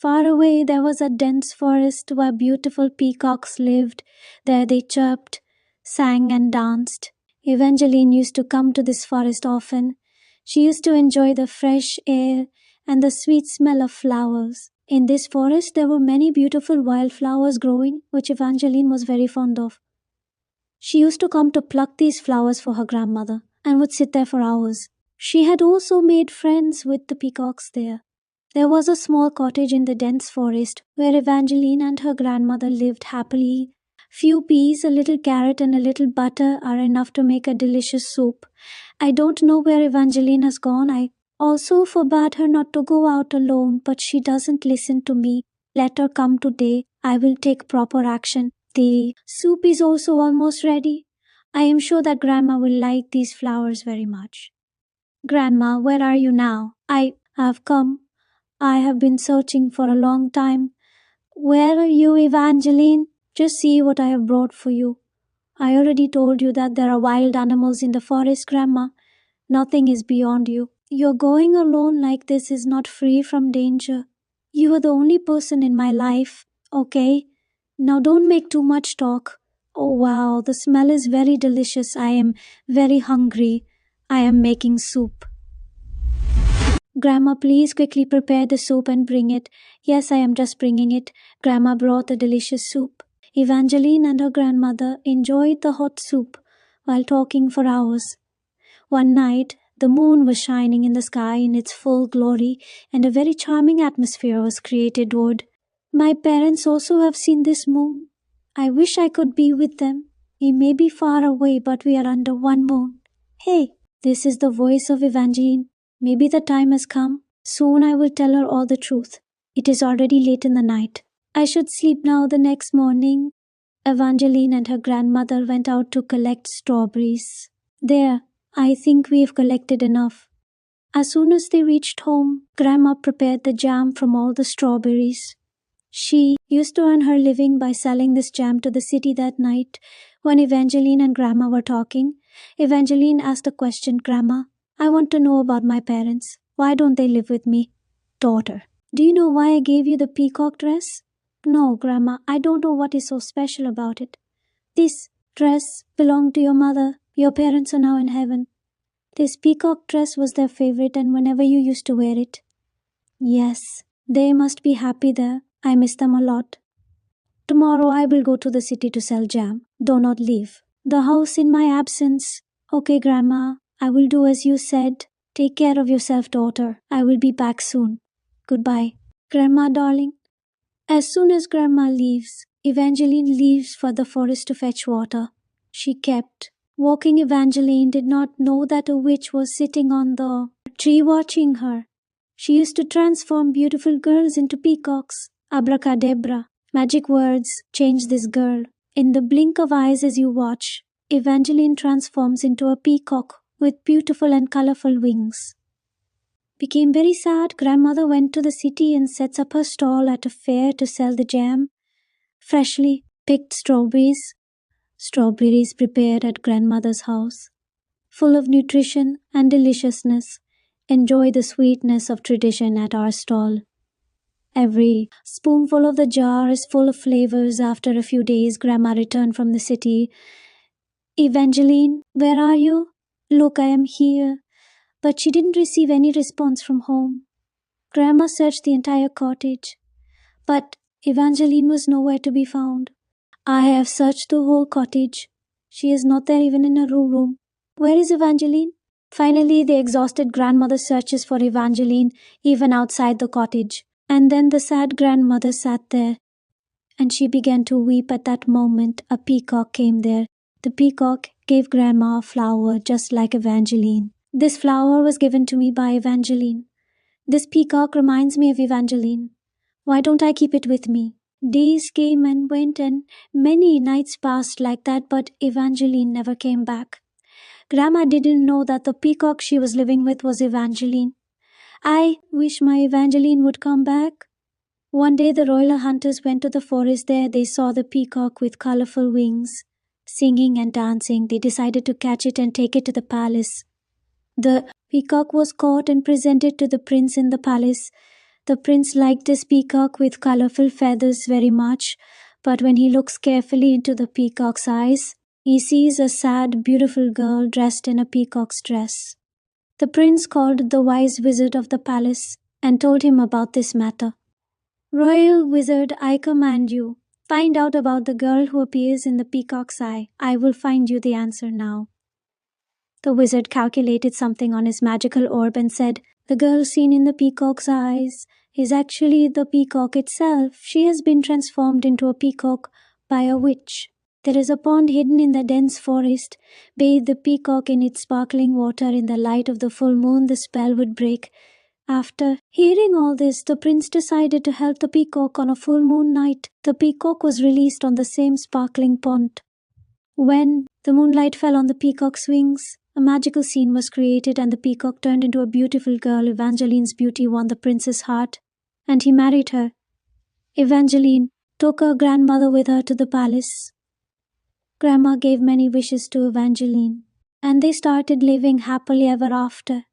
Far away there was a dense forest where beautiful peacocks lived. There they chirped, sang, and danced. Evangeline used to come to this forest often. She used to enjoy the fresh air and the sweet smell of flowers. In this forest there were many beautiful wildflowers growing, which Evangeline was very fond of. She used to come to pluck these flowers for her grandmother and would sit there for hours. She had also made friends with the peacocks there. There was a small cottage in the dense forest where Evangeline and her grandmother lived happily. Few peas, a little carrot, and a little butter are enough to make a delicious soup. I don't know where Evangeline has gone. I also forbade her not to go out alone, but she doesn't listen to me. Let her come today. I will take proper action. The soup is also almost ready. I am sure that Grandma will like these flowers very much. Grandma, where are you now? I have come. I have been searching for a long time. Where are you, Evangeline? Just see what I have brought for you. I already told you that there are wild animals in the forest, Grandma. Nothing is beyond you. Your going alone like this is not free from danger. You are the only person in my life, okay? Now don't make too much talk. Oh wow, the smell is very delicious. I am very hungry. I am making soup. Grandma, please quickly prepare the soup and bring it. Yes, I am just bringing it. Grandma brought the delicious soup. Evangeline and her grandmother enjoyed the hot soup while talking for hours. One night, the moon was shining in the sky in its full glory, and a very charming atmosphere was created. My parents also have seen this moon. I wish I could be with them. He may be far away, but we are under one moon. Hey, this is the voice of Evangeline. Maybe the time has come. Soon I will tell her all the truth. It is already late in the night. I should sleep now. The next morning, Evangeline and her grandmother went out to collect strawberries. There, I think we have collected enough. As soon as they reached home, Grandma prepared the jam from all the strawberries. She used to earn her living by selling this jam to the city. That night, when Evangeline and Grandma were talking, Evangeline asked a question. Grandma, I want to know about my parents. Why don't they live with me? Daughter, do you know why I gave you the peacock dress? No, Grandma, I don't know what is so special about it. This dress belonged to your mother. Your parents are now in heaven. This peacock dress was their favorite, and whenever you used to wear it. Yes, they must be happy there. I miss them a lot. Tomorrow I will go to the city to sell jam. Do not leave the house in my absence. Okay, Grandma, I will do as you said. Take care of yourself, daughter. I will be back soon. Goodbye. Grandma, darling. As soon as Grandma leaves, Evangeline leaves for the forest to fetch water. She kept walking. Evangeline did not know that a witch was sitting on the tree watching her. She used to transform beautiful girls into peacocks. Abracadabra. Magic words change this girl. In the blink of eyes as you watch, Evangeline transforms into a peacock with beautiful and colorful wings. Became very sad. Grandmother went to the city and sets up her stall at a fair to sell the jam. Freshly picked strawberries. Strawberries prepared at grandmother's house. Full of nutrition and deliciousness. Enjoy the sweetness of tradition at our stall. Every spoonful of the jar is full of flavors. After a few days, Grandma returned from the city. Evangeline, where are you? Look, I am here. But she didn't receive any response from home. Grandma searched the entire cottage, but Evangeline was nowhere to be found. I have searched the whole cottage. She is not there even in her room. Where is Evangeline? Finally, the exhausted grandmother searches for Evangeline even outside the cottage. And then the sad grandmother sat there, and she began to weep. At that moment, a peacock came there. The peacock gave Grandma a flower just like Evangeline. This flower was given to me by Evangeline. This peacock reminds me of Evangeline. Why don't I keep it with me? Days came and went, and many nights passed like that, but Evangeline never came back. Grandma didn't know that the peacock she was living with was Evangeline. I wish my Evangeline would come back. One day the royal hunters went to the forest. There they saw the peacock with colorful wings. Singing and dancing, they decided to catch it and take it to the palace. The peacock was caught and presented to the prince in the palace. The prince liked his peacock with colorful feathers very much, but when he looks carefully into the peacock's eyes, he sees a sad, beautiful girl dressed in a peacock's dress. The prince called the wise wizard of the palace and told him about this matter. "Royal wizard, I command you, find out about the girl who appears in the peacock's eye. I will find you the answer now." The wizard calculated something on his magical orb and said, "The girl seen in the peacock's eyes is actually the peacock itself. She has been transformed into a peacock by a witch. There is a pond hidden in the dense forest. Bathe the peacock in its sparkling water. In the light of the full moon, the spell would break." After hearing all this, the prince decided to help the peacock on a full moon night. The peacock was released on the same sparkling pond. When the moonlight fell on the peacock's wings, a magical scene was created and the peacock turned into a beautiful girl. Evangeline's beauty won the prince's heart, and he married her. Evangeline took her grandmother with her to the palace. Grandma gave many wishes to Evangeline, and they started living happily ever after.